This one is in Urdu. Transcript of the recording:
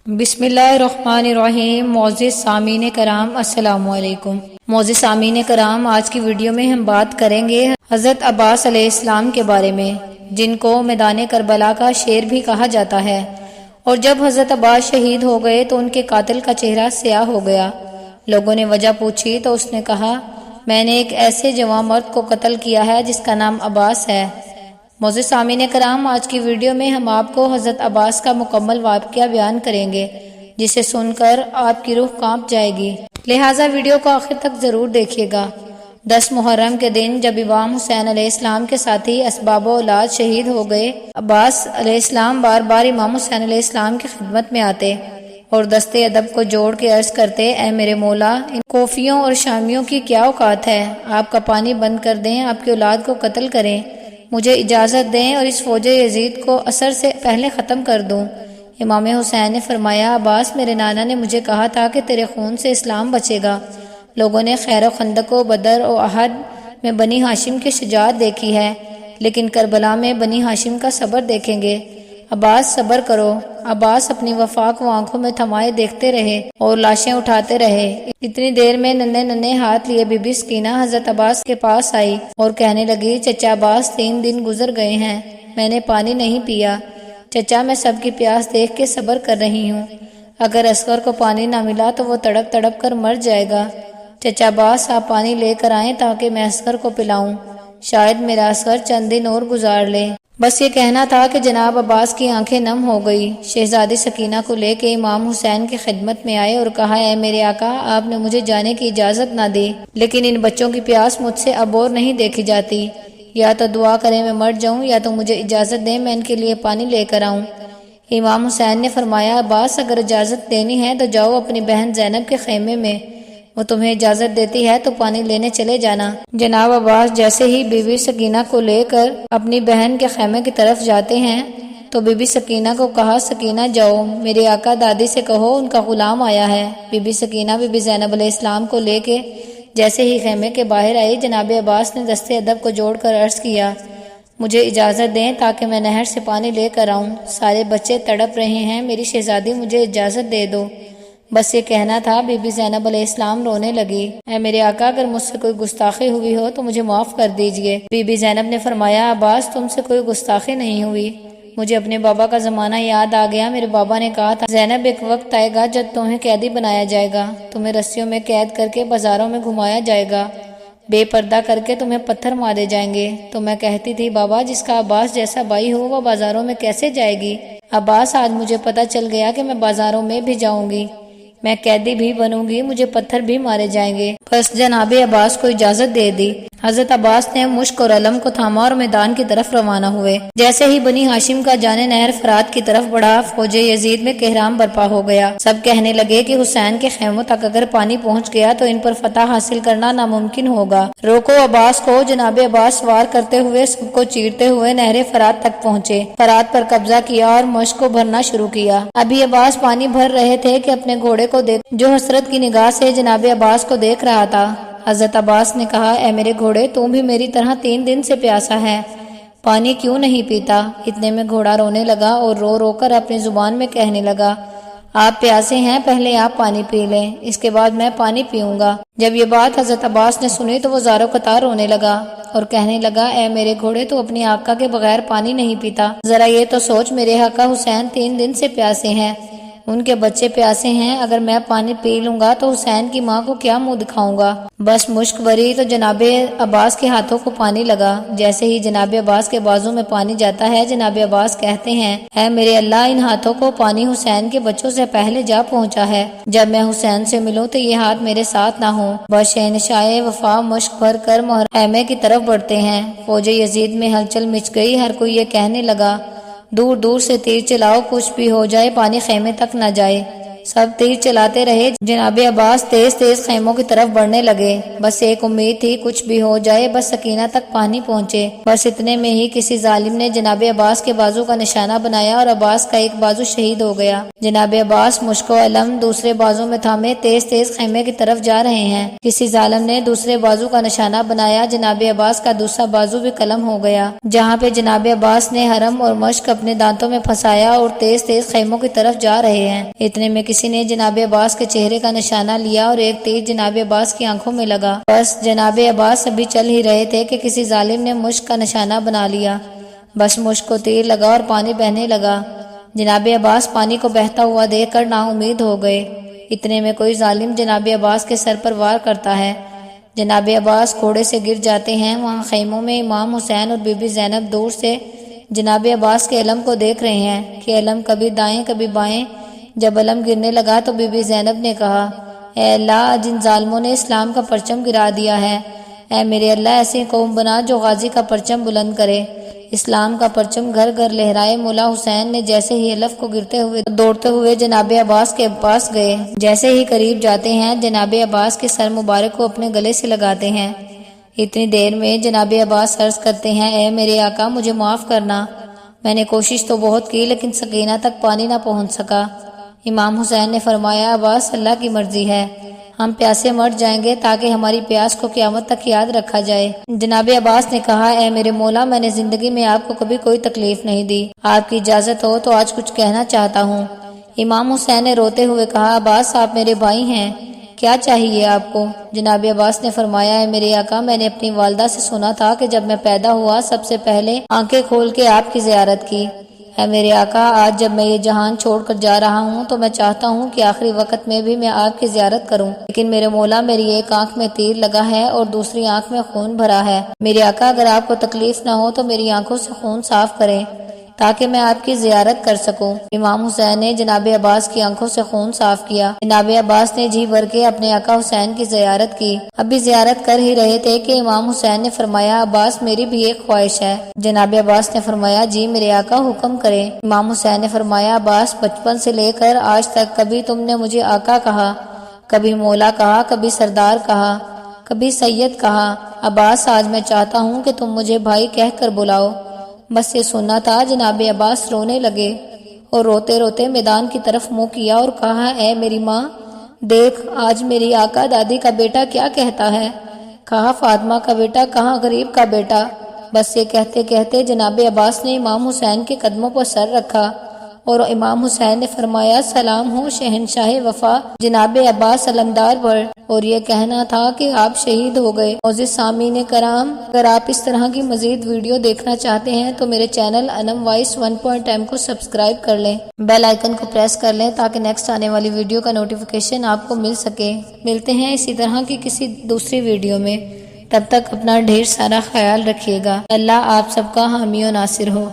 بسم اللہ الرحمن الرحیم۔ معزز سامعین کرام السلام علیکم۔ معزز سامعین کرام، آج کی ویڈیو میں ہم بات کریں گے حضرت عباس علیہ السلام کے بارے میں، جن کو میدان کربلا کا شیر بھی کہا جاتا ہے۔ اور جب حضرت عباس شہید ہو گئے تو ان کے قاتل کا چہرہ سیاہ ہو گیا۔ لوگوں نے وجہ پوچھی تو اس نے کہا، میں نے ایک ایسے جوان مرد کو قتل کیا ہے جس کا نام عباس ہے۔ معزز سامعین کرام، آج کی ویڈیو میں ہم آپ کو حضرت عباس کا مکمل واقعہ بیان کریں گے، جسے سن کر آپ کی روح کانپ جائے گی، لہٰذا ویڈیو کو آخر تک ضرور دیکھیے گا۔ 10 محرم کے دن جب امام حسین علیہ السلام کے ساتھی اسباب و اولاد شہید ہو گئے، عباس علیہ السلام بار بار امام حسین علیہ السلام کی خدمت میں آتے اور دستے ادب کو جوڑ کے عرض کرتے، اے میرے مولا، ان کوفیوں اور شامیوں کی کیا اوقات ہے؟ آپ کا پانی بند کر دیں، آپ کی اولاد کو قتل کریں، مجھے اجازت دیں اور اس فوج یزید کو عصر سے پہلے ختم کر دوں۔ امام حسین نے فرمایا، عباس، میرے نانا نے مجھے کہا تھا کہ تیرے خون سے اسلام بچے گا۔ لوگوں نے خیر و خندق و بدر و احد میں بنی ہاشم کی شجاعت دیکھی ہے، لیکن کربلا میں بنی ہاشم کا صبر دیکھیں گے۔ عباس، صبر کرو۔ عباس اپنی وفا کو آنکھوں میں تھمائے دیکھتے رہے اور لاشیں اٹھاتے رہے۔ اتنی دیر میں ننھے ہاتھ لیے بی بی سکینہ حضرت عباس کے پاس آئی اور کہنے لگی، چچا عباس، 3 دن گزر گئے ہیں، میں نے پانی نہیں پیا۔ چچا، میں سب کی پیاس دیکھ کے صبر کر رہی ہوں، اگر اصغر کو پانی نہ ملا تو وہ تڑپ تڑپ کر مر جائے گا۔ چچا عباس، آپ پانی لے کر آئیں تاکہ میں اصغر کو پلاؤں، شاید میرا اصغر چند دن اور گزار لے۔ بس یہ کہنا تھا کہ جناب عباس کی آنکھیں نم ہو گئی۔ شہزادی سکینہ کو لے کے امام حسین کی خدمت میں آئے اور کہا، اے میرے آقا، آپ نے مجھے جانے کی اجازت نہ دی، لیکن ان بچوں کی پیاس مجھ سے اب اور نہیں دیکھی جاتی، یا تو دعا کریں میں مر جاؤں یا تو مجھے اجازت دیں میں ان کے لیے پانی لے کر آؤں۔ امام حسین نے فرمایا، عباس، اگر اجازت دینی ہے تو جاؤ اپنی بہن زینب کے خیمے میں، وہ تمہیں اجازت دیتی ہے تو پانی لینے چلے جانا۔ جناب عباس جیسے ہی بی بی سکینہ کو لے کر اپنی بہن کے خیمے کی طرف جاتے ہیں تو بی بی سکینہ کو کہا، سکینہ جاؤ، میرے آقا دادی سے کہو ان کا غلام آیا ہے۔ بی بی سکینہ بی بی زینب علیہ السلام کو لے کے جیسے ہی خیمے کے باہر آئی، جناب عباس نے دستے ادب کو جوڑ کر عرض کیا، مجھے اجازت دیں تاکہ میں نہر سے پانی لے کر آؤں، سارے بچے تڑپ رہے ہیں، میری شہزادی مجھے اجازت دے دو۔ بس یہ کہنا تھا، بی بی زینب علیہ السلام رونے لگی، اے میرے آقا، اگر مجھ سے کوئی گستاخی ہوئی ہو تو مجھے معاف کر دیجئے۔ بی بی زینب نے فرمایا، عباس، تم سے کوئی گستاخی نہیں ہوئی، مجھے اپنے بابا کا زمانہ یاد آ گیا۔ میرے بابا نے کہا تھا، زینب، ایک وقت آئے گا جب تمہیں قیدی بنایا جائے گا، تمہیں رسیوں میں قید کر کے بازاروں میں گھمایا جائے گا، بے پردہ کر کے تمہیں پتھر مارے جائیں گے۔ تو میں کہتی تھی، بابا، جس کا عباس جیسا بھائی ہو وہ بازاروں میں کیسے جائے گی؟ عباس، آج مجھے پتہ چل گیا کہ میں بازاروں میں بھی جاؤں گی، میں قیدی بھی بنوں گی، مجھے پتھر بھی مارے جائیں گے۔ بس جناب عباس کو اجازت دے دی۔ حضرت عباس نے مشک اور علم کو تھاما اور میدان کی طرف روانہ ہوئے۔ جیسے ہی بنی ہاشم کا جانے نہر فرات کی طرف بڑھا، فوج یزید میں کہرام برپا ہو گیا۔ سب کہنے لگے کہ حسین کے خیموں تک اگر پانی پہنچ گیا تو ان پر فتح حاصل کرنا ناممکن ہوگا۔ روکو عباس کو۔ جناب عباس سوار کرتے ہوئے سب کو چیرتے ہوئے نہر فرات تک پہنچے، فرات پر قبضہ کیا اور مشک کو بھرنا شروع کیا۔ ابھی عباس پانی بھر رہے تھے کہ اپنے گھوڑے کو دیکھ جو حسرت کی نگاہ سے جناب عباس کو دیکھ رہا تھا۔ حضرت عباس نے کہا، اے میرے گھوڑے، تو بھی میری طرح 3 دن سے پیاسا ہے، پانی کیوں نہیں پیتا؟ اتنے میں گھوڑا رونے لگا اور رو رو کر اپنی زبان میں کہنے لگا، آپ پیاسے ہیں، پہلے آپ پانی پی لیں، اس کے بعد میں پانی پیوں گا۔ جب یہ بات حضرت عباس نے سنی تو وہ زارو قطار رونے لگا اور کہنے لگا، اے میرے گھوڑے، تو اپنی آقا کے بغیر پانی نہیں پیتا؟ ذرا یہ تو سوچ، میرے آقا حسین 3 دن سے پیاسے ہیں، ان کے بچے پیاسے ہیں، اگر میں پانی پی لوں گا تو حسین کی ماں کو کیا منہ دکھاؤں گا؟ بس مشک بری تو جناب عباس کے ہاتھوں کو پانی لگا۔ جیسے ہی جناب عباس کے بازو میں پانی جاتا ہے، جناب عباس کہتے ہیں، اے میرے اللہ، ان ہاتھوں کو پانی حسین کے بچوں سے پہلے جا پہنچا ہے، جب میں حسین سے ملوں تو یہ ہاتھ میرے ساتھ نہ ہوں۔ بس شہنشاہ وفا مشک بھر کر خیمے کی طرف بڑھتے ہیں۔ فوج یزید میں ہلچل مچ گئی، ہر کوئی یہ کہنے لگا، دور دور سے تیر چلاؤ، کچھ بھی ہو جائے پانی خیمے تک نہ جائے۔ سب تیر چلاتے رہے۔ جناب عباس تیز تیز خیموں کی طرف بڑھنے لگے۔ بس ایک امید تھی کچھ بھی ہو جائے، بس سکینہ تک پانی پہنچے۔ بس اتنے میں ہی کسی ظالم نے جناب عباس کے بازو کا نشانہ بنایا اور عباس کا ایک بازو شہید ہو گیا۔ جناب عباس مشک و علم دوسرے بازو میں تھامے تیز تیز خیمے کی طرف جا رہے ہیں۔ کسی ظالم نے دوسرے بازو کا نشانہ بنایا، جناب عباس کا دوسرا بازو بھی قلم ہو گیا۔ جہاں پہ جناب عباس نے حرم اور مشک اپنے دانتوں میں پھنسایا اور تیز تیز خیموں کی طرف جا رہے ہیں، اتنے میں کسی نے جناب عباس کے چہرے کا نشانہ لیا اور ایک تیر جناب عباس کی آنکھوں میں لگا۔ بس جناب عباس ابھی چل ہی رہے تھے کہ کسی ظالم نے مشک کا نشانہ بنا لیا۔ بس مشک کو تیر لگا اور پانی بہنے لگا۔ جناب عباس پانی کو بہتا ہوا دیکھ کر نا امید ہو گئے۔ اتنے میں کوئی ظالم جناب عباس کے سر پر وار کرتا ہے۔ جناب عباس گھوڑے سے گر جاتے ہیں۔ وہاں خیموں میں امام حسین اور بی بی زینب دور سے جناب عباس کے علم کو دیکھ رہے ہیں کہ علم کبھی دائیں کبھی بائیں۔ جب علم گرنے لگا تو بی بی زینب نے کہا، اے اللہ، جن ظالموں نے اسلام کا پرچم گرا دیا ہے، اے میرے اللہ، ایسی قوم بنا جو غازی کا پرچم بلند کرے، اسلام کا پرچم گھر گھر لہرائے۔ مولا حسین نے جیسے ہی علم کو گرتے ہوئے دوڑتے ہوئے جناب عباس کے پاس گئے۔ جیسے ہی قریب جاتے ہیں، جناب عباس کے سر مبارک کو اپنے گلے سے لگاتے ہیں۔ اتنی دیر میں جناب عباس عرض کرتے ہیں، اے میرے آقا، مجھے معاف کرنا، میں نے کوشش تو بہت کی لیکن سکینہ تک پانی نہ پہنچ سکا۔ امام حسین نے فرمایا، عباس، اللہ کی مرضی ہے، ہم پیاسے مر جائیں گے تاکہ ہماری پیاس کو قیامت تک یاد رکھا جائے۔ جناب عباس نے کہا، اے میرے مولا، میں نے زندگی میں آپ کو کبھی کوئی تکلیف نہیں دی، آپ کی اجازت ہو تو آج کچھ کہنا چاہتا ہوں۔ امام حسین نے روتے ہوئے کہا، عباس، آپ میرے بھائی ہیں، کیا چاہیے آپ کو؟ جناب عباس نے فرمایا، اے میرے آقا، میں نے اپنی والدہ سے سنا تھا کہ جب میں پیدا ہوا سب سے پہلے آنکھیں کھول کے آپ کی زیارت کی۔ اے میرے آقا، آج جب میں یہ جہان چھوڑ کر جا رہا ہوں تو میں چاہتا ہوں کہ آخری وقت میں بھی میں آپ کی زیارت کروں، لیکن میرے مولا، میری ایک آنکھ میں تیر لگا ہے اور دوسری آنکھ میں خون بھرا ہے۔ میرے آقا، اگر آپ کو تکلیف نہ ہو تو میری آنکھوں سے خون صاف کریں تاکہ میں آپ کی زیارت کر سکوں۔ امام حسین نے جناب عباس کی آنکھوں سے خون صاف کیا۔ جناب عباس نے جی بھر کے اپنے آقا حسین کی زیارت کی۔ اب بھی زیارت کر ہی رہے تھے کہ امام حسین نے فرمایا، عباس، میری بھی ایک خواہش ہے۔ جناب عباس نے فرمایا، جی میرے آقا، حکم کریں۔ امام حسین نے فرمایا، عباس، بچپن سے لے کر آج تک کبھی تم نے مجھے آقا کہا، کبھی مولا کہا، کبھی سردار کہا، کبھی سید کہا۔ عباس، آج میں چاہتا ہوں کہ تم مجھے بھائی کہہ کر بلاؤ۔ بس یہ سننا تھا۔ جناب عباس رونے لگے اور روتے روتے میدان کی طرف منہ کیا اور کہا، اے میری ماں، دیکھ آج میری آقا دادی کا بیٹا کیا کہتا ہے، کہا فاطمہ کا بیٹا، کہاں غریب کا بیٹا۔ بس یہ کہتے کہتے جناب عباس نے امام حسین کے قدموں پر سر رکھا اور امام حسین نے فرمایا، سلام ہو شہنشاہ وفا جناب عباس علمدار پر، اور یہ کہنا تھا کہ آپ شہید ہو گئے۔ معزز سامعین کرام، اگر آپ اس طرح کی مزید ویڈیو دیکھنا چاہتے ہیں تو میرے چینل انم وائس 1.m کو سبسکرائب کر لیں، بیل آئیکن کو پریس کر لیں تاکہ نیکسٹ آنے والی ویڈیو کا نوٹیفیکیشن آپ کو مل سکے۔ ملتے ہیں اسی طرح کی کسی دوسری ویڈیو میں، تب تک اپنا ڈھیر سارا خیال رکھیے گا۔ اللہ آپ سب کا حامی و ناصر ہو۔